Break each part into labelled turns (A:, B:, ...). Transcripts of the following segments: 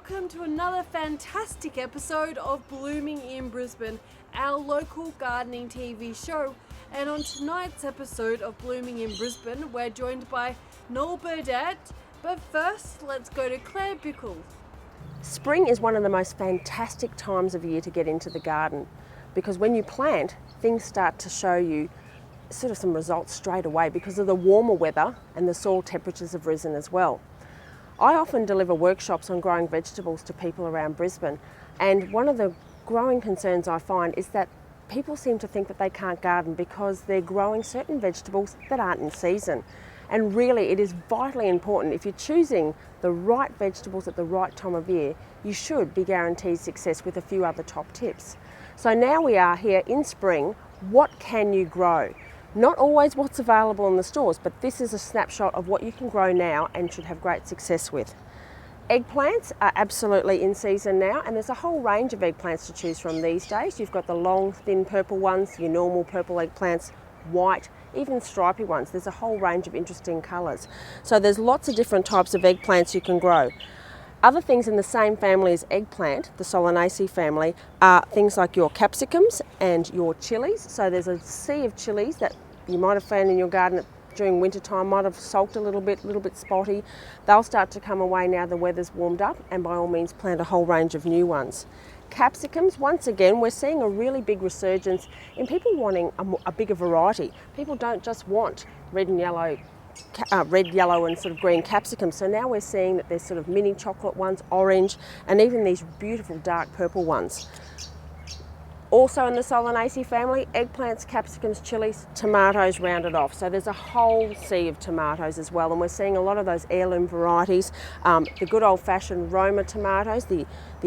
A: welcome to another fantastic episode of Blooming in Brisbane, our local gardening TV show. And on tonight's episode of Blooming in Brisbane, we're joined by Noel Burdett. But first, let's go to Claire Bickle.
B: Spring is one of the most fantastic times of year to get into the garden, because when you plant, things start to show you sort of some results straight away because of the warmer weather, and the soil temperatures have risen as well. I often deliver workshops on growing vegetables to people around Brisbane, and one of the growing concerns I find is that people seem to think that they can't garden because they're growing certain vegetables that aren't in season. And really, it is vitally important, if you're choosing the right vegetables at the right time of year, you should be guaranteed success with a few other top tips. So now we are here in spring. What can you grow? Not always what's available in the stores, but this is a snapshot of what you can grow now and should have great success with. Eggplants are absolutely in season now, and there's a whole range of eggplants to choose from these days. You've got the long, thin purple ones, your normal purple eggplants, white, even stripy ones. There's a whole range of interesting colours. So there's lots of different types of eggplants you can grow. Other things in the same family as eggplant, the Solanaceae family, are things like your capsicums and your chilies. So there's a sea of chilies that you might have found in your garden during winter time, might have sulked a little bit spotty. They'll start to come away now the weather's warmed up, and by all means plant a whole range of new ones. Capsicums, once again, we're seeing a really big resurgence in people wanting a bigger variety. People don't just want red, yellow and sort of green capsicums. So now we're seeing that there's sort of mini chocolate ones, orange, and even these beautiful dark purple ones. Also in the Solanaceae family, eggplants, capsicums, chilies, tomatoes rounded off. So there's a whole sea of tomatoes as well, and we're seeing a lot of those heirloom varieties. The good old-fashioned Roma tomatoes, the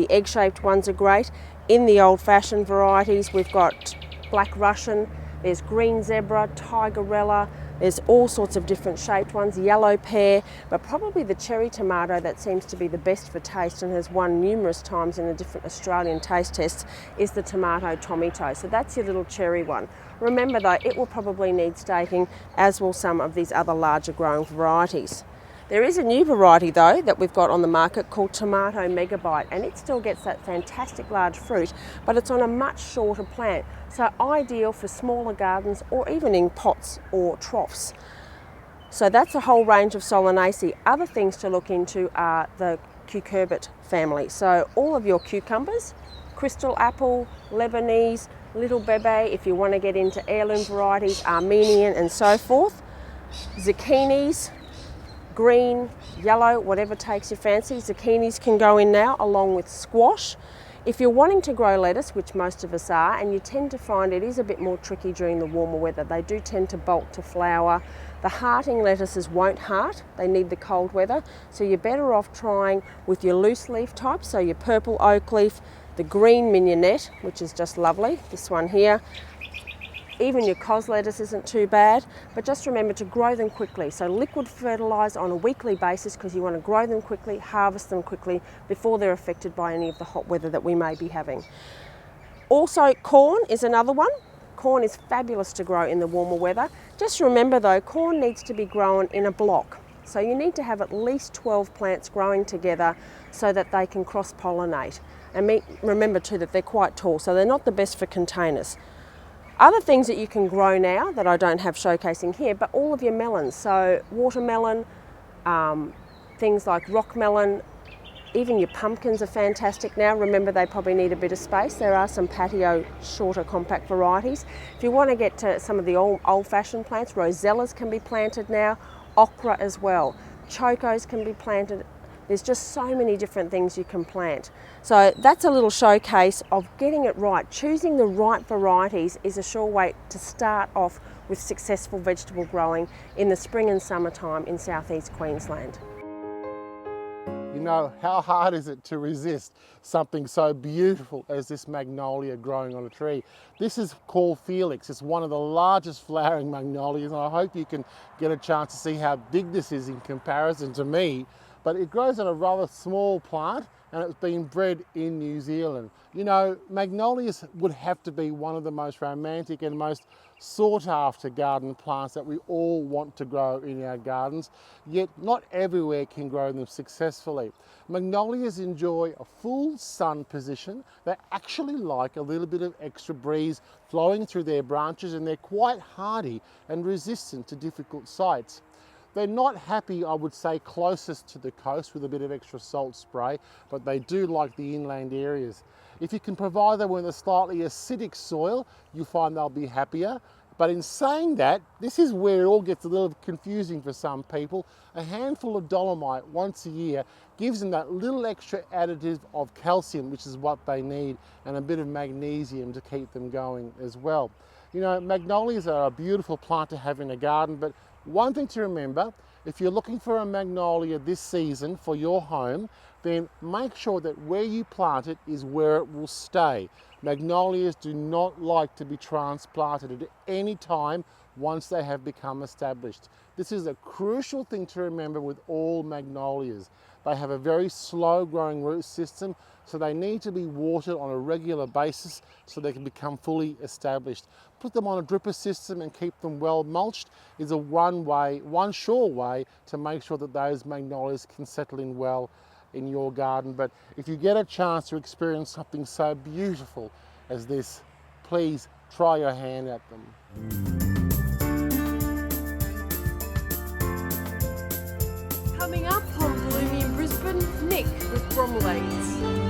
B: egg-shaped ones are great. In the old-fashioned varieties, we've got Black Russian, there's green zebra, tigerella, there's all sorts of different shaped ones, yellow pear, but probably the cherry tomato that seems to be the best for taste and has won numerous times in the different Australian taste tests is the tomato tomito. So that's your little cherry one. Remember though, it will probably need staking, as will some of these other larger growing varieties. There is a new variety though that we've got on the market called Tomato Megabite, and it still gets that fantastic large fruit, but it's on a much shorter plant, so ideal for smaller gardens or even in pots or troughs. So that's a whole range of Solanaceae. Other things to look into are the cucurbit family, so all of your cucumbers, crystal apple, Lebanese, little bebe if you want to get into heirloom varieties, Armenian and so forth, zucchinis, green, yellow, whatever takes your fancy. Zucchinis can go in now along with squash. If you're wanting to grow lettuce, which most of us are, and you tend to find it is a bit more tricky during the warmer weather, they do tend to bolt to flower. The hearting lettuces won't heart, they need the cold weather, so you're better off trying with your loose leaf type, so your purple oak leaf, the green mignonette, which is just lovely, this one here. Even your cos lettuce isn't too bad, but just remember to grow them quickly. So liquid fertilise on a weekly basis because you want to grow them quickly, harvest them quickly before they're affected by any of the hot weather that we may be having. Also, corn is another one. Corn is fabulous to grow in the warmer weather. Just remember though, corn needs to be grown in a block. So you need to have at least 12 plants growing together so that they can cross-pollinate. And remember too that they're quite tall, so they're not the best for containers. Other things that you can grow now that I don't have showcasing here, but all of your melons, so watermelon, things like rock melon, even your pumpkins are fantastic now. Remember they probably need a bit of space. There are some patio shorter compact varieties. If you want to get to some of the old-fashioned plants, rosellas can be planted now, okra as well, chocos can be planted. There's just so many different things you can plant. So that's a little showcase of getting it right. Choosing the right varieties is a sure way to start off with successful vegetable growing in the spring and summertime in southeast Queensland.
C: You know, how hard is it to resist something so beautiful as this magnolia growing on a tree? This is called Felix. It's one of the largest flowering magnolias, and I hope you can get a chance to see how big this is in comparison to me. But it grows on a rather small plant, and it's been bred in New Zealand. You know, magnolias would have to be one of the most romantic and most sought after garden plants that we all want to grow in our gardens, yet not everywhere can grow them successfully. Magnolias enjoy a full sun position. They actually like a little bit of extra breeze flowing through their branches, and they're quite hardy and resistant to difficult sites. They're not happy, I would say, closest to the coast with a bit of extra salt spray, but they do like the inland areas. If you can provide them with a slightly acidic soil, you'll find they'll be happier. But in saying that, this is where it all gets a little confusing for some people. A handful of dolomite once a year gives them that little extra additive of calcium, which is what they need, and a bit of magnesium to keep them going as well. You know, magnolias are a beautiful plant to have in a garden, but one thing to remember, if you're looking for a magnolia this season for your home, then make sure that where you plant it is where it will stay. Magnolias do not like to be transplanted at any time once they have become established. This is a crucial thing to remember with all magnolias. They have a very slow growing root system, so they need to be watered on a regular basis so they can become fully established. Put them on a dripper system and keep them well mulched is a one sure way to make sure that those magnolias can settle in well in your garden. But if you get a chance to experience something so beautiful as this, please try your hand at them.
A: Coming up on Blooming in Brisbane, Nick with bromelates.